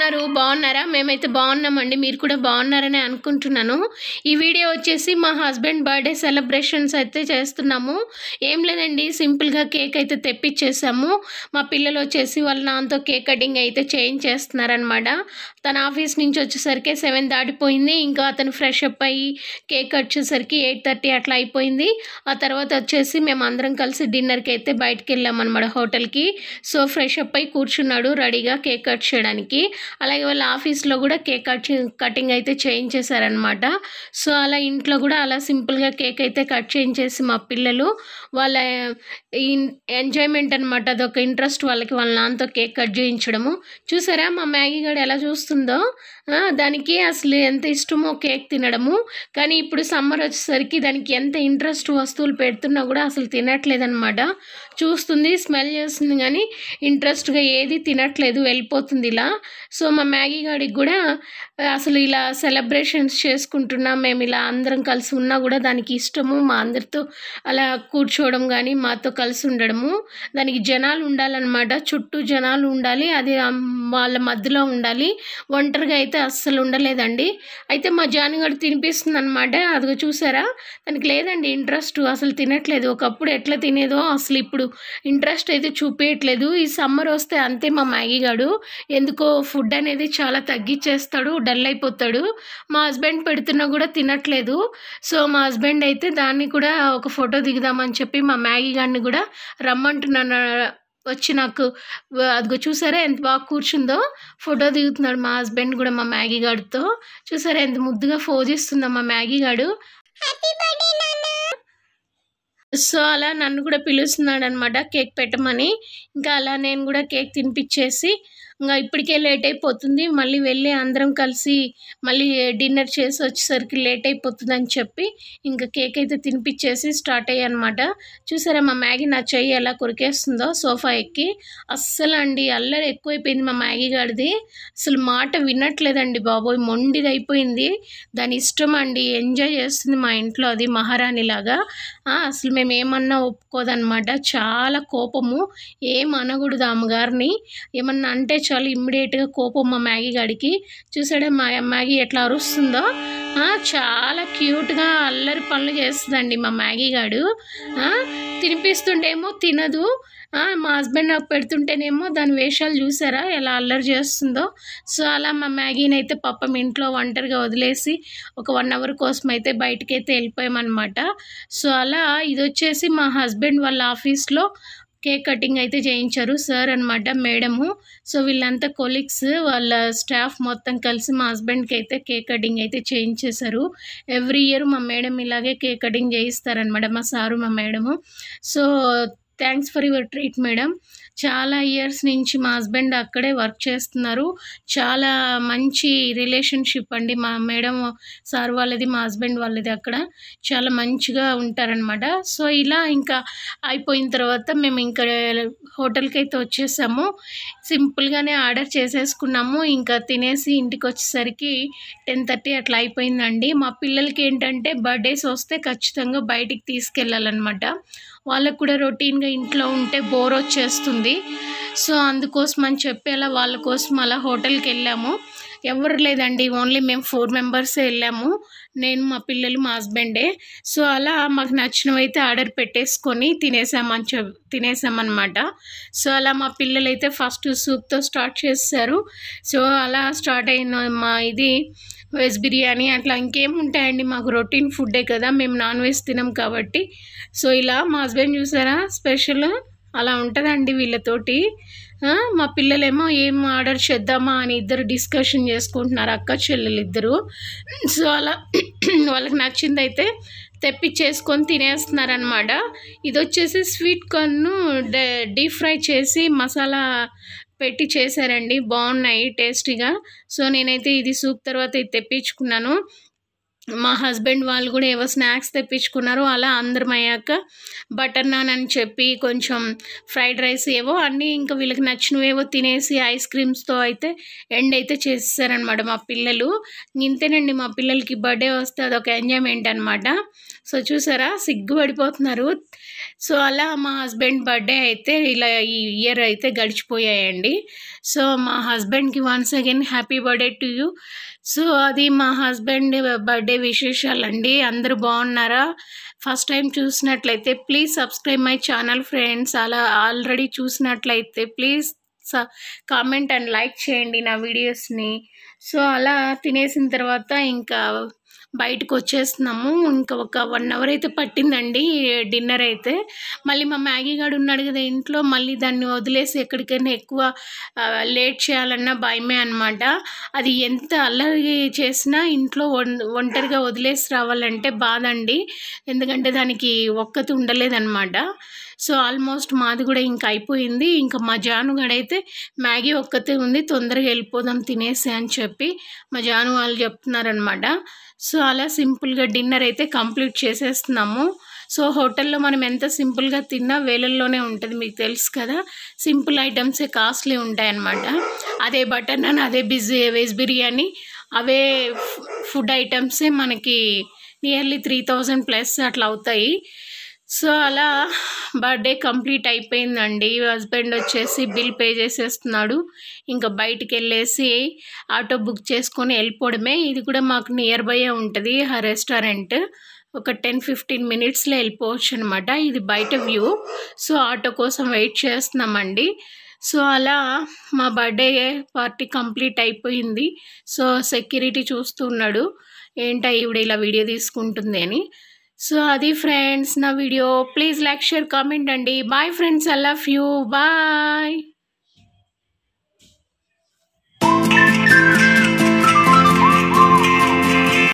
ఉన్నారు? బాగున్నారా? మేమైతే బాగున్నామండి. మీరు కూడా బాగున్నారని అనుకుంటున్నాను. ఈ వీడియో వచ్చేసి మా హస్బెండ్ బర్త్డే సెలబ్రేషన్స్ అయితే చేస్తున్నాము. ఏం లేదండి, సింపుల్గా కేక్ అయితే తెప్పించేసాము. మా పిల్లలు వచ్చేసి వాళ్ళ నాన్నతో కేక్ కటింగ్ అయితే చేయించేస్తున్నారనమాట. తన ఆఫీస్ నుంచి వచ్చేసరికి 7 దాటిపోయింది. ఇంకా అతను ఫ్రెష్ అప్ అయ్యి కేక్ కట్ చేసరికి 8:30 అట్లా అయిపోయింది. ఆ తర్వాత వచ్చేసి మేము అందరం కలిసి డిన్నర్కి అయితే బయటకు వెళ్ళామన్నమాట, హోటల్కి. సో ఫ్రెష్ అప్ అయి కూర్చున్నాడు రెడీగా కేక్ కట్ చేయడానికి. అలాగే వాళ్ళ ఆఫీస్లో కూడా కేక్ కటింగ్ అయితే చేయించేశారనమాట. సో అలా ఇంట్లో కూడా అలా సింపుల్గా కేక్ అయితే కట్ చేయించేసి మా పిల్లలు వాళ్ళ ఎంజాయ్మెంట్ అనమాట, అదొక ఇంట్రెస్ట్ వాళ్ళకి, వాళ్ళ నాన్నతో కేక్ కట్ చేయించడము. చూసారా మా మ్యాగీ గడ ఎలా చూస్తుందో? దానికి అసలు ఎంత ఇష్టమో కేక్ తినడము. కానీ ఇప్పుడు సమ్మర్ వచ్చేసరికి దానికి ఎంత ఇంట్రెస్ట్ వస్తువులు పెడుతున్నా కూడా అసలు తినట్లేదనమాట. చూస్తుంది, స్మెల్ చేస్తుంది, కానీ ఇంట్రెస్ట్గా ఏది తినట్లేదు, వెళ్ళిపోతుంది ఇలా. సో మా మ్యాగీ గాడికి కూడా అసలు ఇలా సెలబ్రేషన్స్ చేసుకుంటున్నాం మేము, ఇలా అందరం కలిసి ఉన్నా కూడా దానికి ఇష్టము మా అందరితో అలా కూర్చోవడం కానీ మాతో కలిసి ఉండడము. దానికి జనాలు ఉండాలన్నమాట, చుట్టూ జనాలు ఉండాలి, అది వాళ్ళ మధ్యలో ఉండాలి. ఒంటరిగా అయితే అస్సలు ఉండలేదండి. అయితే మా జానుగడు తినిపిస్తుంది అనమాట. అదిగో చూసారా, దానికి లేదండి ఇంట్రెస్ట్, అసలు తినట్లేదు. ఒకప్పుడు ఎట్లా తినేదో అసలు ఇప్పుడు ఇంట్రెస్ట్ అయితే చూపించట్లేదు. ఈ సమ్మర్ వస్తే అంతే మా మ్యాగీ గాడు, ఎందుకో ఫుడ్ అనేది చాలా తగ్గించేస్తాడు, డల్ అయిపోతాడు. మా హస్బెండ్ పెడుతున్నా కూడా తినట్లేదు. సో మా హస్బెండ్ అయితే దాన్ని కూడా ఒక ఫోటో దిగుదామని చెప్పి మా మ్యాగీ గాడిని కూడా రమ్మంటున్నాను వచ్చి నాకు. అదిగో చూసారా ఎంత బాగా కూర్చుందో, ఫోటో దిగుతున్నాడు మా హస్బెండ్ కూడా మా మ్యాగీ గాడితో. చూసారా ఎంత ముద్దుగా ఫోజిస్తుందో మా మ్యాగీ గాడు. సో అలా నన్ను కూడా పిలుస్తున్నాడు అనమాట కేక్ పెట్టమని. ఇంకా అలా నేను కూడా కేక్ తినిపించేసి, ఇంకా ఇప్పటికే లేట్ అయిపోతుంది, మళ్ళీ వెళ్ళి అందరం కలిసి మళ్ళీ డిన్నర్ చేసి వచ్చేసరికి లేట్ అయిపోతుందని చెప్పి ఇంకా కేక్ అయితే తినిపించేసి స్టార్ట్ అయ్యానమాట. చూసారా మా మ్యాగీ నా చెయ్యి ఎలా కొరికేస్తుందో సోఫా ఎక్కి. అస్సలు అండి అల్లరి ఎక్కువైపోయింది మా మ్యాగీ గాడిది, అసలు మాట వినట్లేదండి బాబోయ్, మొండిది అయిపోయింది. దాని ఇష్టం అండి, ఎంజాయ్ చేస్తుంది మా ఇంట్లో, అది మహారాణిలాగా. అసలు మేము ఏమన్నా ఒప్పుకోదన్నమాట, చాలా కోపము, ఏం అనకూడదు అమ్మగారిని. ఏమన్నా అంటే చాలా ఇమ్మీడియట్గా కోపం మా మ్యాగీ గాడికి. చూసాడే మా మ్యాగీ ఎట్లా అరుస్తుందో, చాలా క్యూట్గా అల్లరి పనులు చేస్తుందండి మా మ్యాగీ గాడు. తినిపిస్తుంటేమో తినదు, మా హస్బెండ్ నాకు పెడుతుంటేనేమో దాని వేషాలు చూసారా ఎలా అల్లరి చేస్తుందో. సో అలా మా మ్యాగీని అయితే పాపం ఇంట్లో ఒంటరిగా వదిలేసి ఒక 1 అవర్ కోసం అయితే బయటకైతే వెళ్ళిపోయామన్నమాట. సో అలా ఇది వచ్చేసి మా హస్బెండ్ వాళ్ళ ఆఫీస్లో కేక్ కటింగ్ అయితే చేయించారు సార్ అనమాట, మేడము. సో వీళ్ళంతా కొలీగ్స్, వాళ్ళ స్టాఫ్ మొత్తం కలిసి మా హస్బెండ్కి అయితే కేక్ కటింగ్ అయితే చేయించేశారు. ఎవ్రీ ఇయర్ మా మేడం ఇలాగే కేక్ కటింగ్ చేయిస్తారనమాట, మా సారు మా madam. So thanks for your treat madam. చాలా ఇయర్స్ నుంచి మా హస్బెండ్ అక్కడే వర్క్ చేస్తున్నారు. చాలా మంచి రిలేషన్షిప్ అండి మా మేడం సార్ వాళ్ళది, మా హస్బెండ్ వాళ్ళది. అక్కడ చాలా మంచిగా ఉంటారనమాట. సో ఇలా ఇంకా అయిపోయిన తర్వాత మేము ఇంకా హోటల్కి అయితే వచ్చేసాము. సింపుల్గానే ఆర్డర్ చేసేసుకున్నాము. ఇంకా తినేసి ఇంటికి వచ్చేసరికి 10:30 అట్లా అయిపోయిందండి. మా పిల్లలకి ఏంటంటే బర్త్డేస్ వస్తే ఖచ్చితంగా బయటికి తీసుకెళ్ళాలన్నమాట. వాళ్ళకు కూడా రొటీన్గా ఇంట్లో ఉంటే బోర్ వచ్చేస్తుంది. సో అందుకోసం అని చెప్పి అలా వాళ్ళ కోసం అలా హోటల్కి వెళ్ళాము. ఎవరు లేదండి, ఓన్లీ మేము 4 మెంబర్సే వెళ్ళాము, నేను మా పిల్లలు మా హస్బెండే. సో అలా మాకు నచ్చినవి అయితే ఆర్డర్ పెట్టేసుకొని తినేసామన్నమాట. సో అలా మా పిల్లలు అయితే ఫస్ట్ సూప్తో స్టార్ట్ చేశారు. సో అలా స్టార్ట్ అయిన మా ఇది వెజ్ బిర్యానీ అట్లా ఇంకేముంటాయండి, మాకు రొటీన్ ఫుడ్డే కదా, మేము నాన్ వెజ్ తినం కాబట్టి. సో ఇలా మా హస్బెండ్ చూసారా స్పెషల్ అలా ఉంటుందండి వీళ్ళతోటి. మా పిల్లలేమో ఏం ఆర్డర్ చేద్దామా అని ఇద్దరు డిస్కషన్ చేసుకుంటున్నారు, అక్క చెల్లెలు ఇద్దరు. సో అలా వాళ్ళకి నచ్చింది అయితే తెప్పించేసుకొని తినేస్తున్నారనమాట. ఇది వచ్చేసి స్వీట్ కార్న్ను డీప్ ఫ్రై చేసి మసాలా పెట్టి చేశారండి, బాగున్నాయి టేస్టీగా. సో నేనైతే ఇది సూప్ తర్వాత ఇది తెప్పించుకున్నాను. మా హస్బెండ్ వాళ్ళు కూడా ఏవో స్నాక్స్ తెప్పించుకున్నారు. అలా అందరం అయ్యాక బటర్ నాన్ అని చెప్పి కొంచెం ఫ్రైడ్ రైస్ ఏవో అన్నీ ఇంకా వీళ్ళకి నచ్చినవేవో తినేసి ఐస్ క్రీమ్స్తో అయితే ఎండ్ అయితే చేసేసారనమాట మా పిల్లలు. ఇంతేనండి, మా పిల్లలకి బర్త్డే వస్తే అదొక ఎంజాయ్మెంట్ అనమాట. సో చూసారా సిగ్గుపడిపోతున్నారు. సో అలా మా హస్బెండ్ బర్త్డే అయితే ఇలా ఈ ఇయర్ అయితే గడిచిపోయాయండి. సో మా హస్బెండ్కి once again happy birthday to you. So అది మా హస్బెండ్ బర్త్డే విశేషాలండి. అందరూ బాగున్నారా? ఫస్ట్ టైం చూసినట్లయితే please subscribe my channel friends. అలా ఆల్రెడీ చూసినట్లయితే ప్లీజ్ కామెంట్ అండ్ లైక్ చేయండి నా వీడియోస్ని. సో అలా తినేసిన తర్వాత ఇంకా బయటకు వచ్చేస్తున్నాము. ఇంకా ఒక 1 అవర్ అయితే పట్టిందండి డిన్నర్ అయితే. మళ్ళీ మా మ్యాగీ గాడు ఉన్నాడు కదా ఇంట్లో, మళ్ళీ దాన్ని వదిలేసి ఎక్కడికైనా ఎక్కువ లేట్ చేయాలన్నా భయమే అనమాట. అది ఎంత అల్లరి చేసినా ఇంట్లో ఒంటరిగా వదిలేసి రావాలంటే బాధ అండి. ఎందుకంటే దానికి ఒక్కతి ఉండలేదన్నమాట. సో ఆల్మోస్ట్ మాది కూడా ఇంకా అయిపోయింది. ఇంకా మా జానుగాడైతే మ్యాగీ ఒక్కతే ఉంది, తొందరగా వెళ్ళిపోదాం తినేసి అని చెప్పి మా జాను వాళ్ళు చెప్తున్నారనమాట. సో అలా సింపుల్గా డిన్నర్ అయితే కంప్లీట్ చేసేస్తున్నాము. సో హోటల్లో మనం ఎంత సింపుల్గా తిన్నా వేలల్లోనే ఉంటుంది, మీకు తెలుసు కదా. సింపుల్ ఐటమ్సే కాస్ట్లీ ఉంటాయన్నమాట. అదే బటర్ నాన్, అదే వెజ్ బిర్యానీ, అవే ఫుడ్ ఐటమ్సే మనకి నియర్లీ 3000+ అట్లా అవుతాయి. సో అలా బర్త్డే కంప్లీట్ అయిపోయిందండి. హస్బెండ్ వచ్చేసి బిల్ పే చేసేస్తున్నాడు. ఇంకా బయటికి వెళ్ళేసి ఆటో బుక్ చేసుకొని వెళ్ళిపోవడమే. ఇది కూడా మాకు నియర్ బైయే ఉంటుంది ఆ రెస్టారెంట్. ఒక 10-15 మినిట్స్లో వెళ్ళిపోవచ్చు అనమాట. ఇది బయట వ్యూ. సో ఆటో కోసం వెయిట్ చేస్తున్నామండి. సో అలా మా బర్త్డే పార్టీ కంప్లీట్ అయిపోయింది. సో సెక్యూరిటీ చూస్తున్నాడు, ఏంటా ఈవిడ ఇలా వీడియో తీసుకుంటుంది అని. సో అది ఫ్రెండ్స్ నా వీడియో. ప్లీజ్ లైక్, షేర్, కామెంట్ అండి. Bye friends, I love you. Bye.